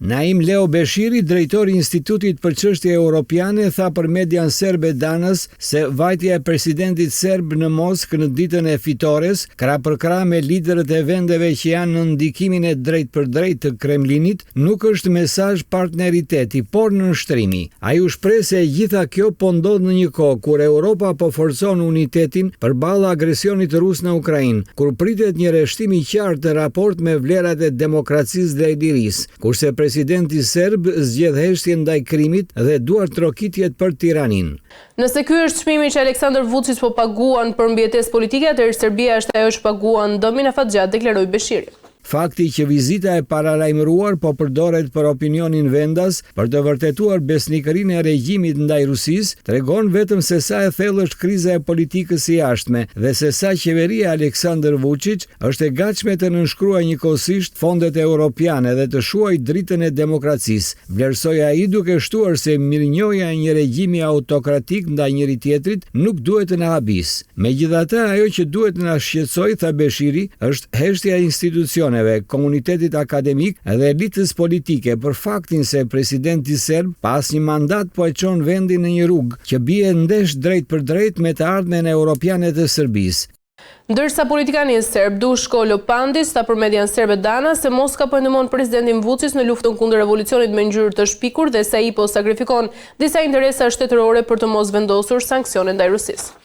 Naim Leo Beshiri, drejtori i Institutit për Çështje Europiane, tha për median serbe Danas se vajtja e presidentit serb në Moskë në ditën e fitores, krah për krah me liderët e vendeve që janë në ndikimin e drejt për drejt të Kremlinit, nuk është mesazh partneriteti, por nënshtrimi. Ai u shpreh se gjitha kjo po ndodh në një kohë kur Europa po forcon unitetin përballë agresionit rus në Ukrainë, kur pritet një rreshtim i qartë në raport me vlerat e demokracisë dhe lirisë, kurse presidenti serb zgjedh heshtje ndaj krimit dhe duart trokitjet për Tiranin. Nëse ky është çmimi që Aleksandar Vučić po paguan për mbjetesë politike, atëherë Serbia është ajo që paguan dëmin afatgjat, deklaroi Beshiri. Fakti që vizita e paralajmëruar po përdoret për opinionin vendas për të vërtetuar besnikërinë e regjimit ndaj Rusisë, tregon vetëm se sa e thellë është kriza e politikës së jashtme dhe se sa qeveria e Aleksandar Vučić është e gatshme të nënshkruajë njëkohësisht fondet europiane dhe të shuajë dritën e demokracisë. Vlerësoi ai duke shtuar se mirënjohja e një regjimi autokratik ndaj njëri tjetrit nuk duhet të na habisë. Megjithatë, ajo që duhet të na shqetësojë, tha Beshiri, është heshtja e institucioneve, komunitetit akademik dhe elitës politike për faktin se presidenti serb pas një mandat po e çon vendin në një rrugë që bie ndesh drejt për drejt me të ardhmen europiane të Serbisë. Ndërsa politikani serb Duško Lopandis tha për median serbe Danas se Moska po ndihmon presidentin Vučić në luftën kundër revolucionit me ngjyrë të shpikur dhe se ai po sakrifikon disa interesa shtetërore për të mos vendosur sanksione ndaj Rusisë.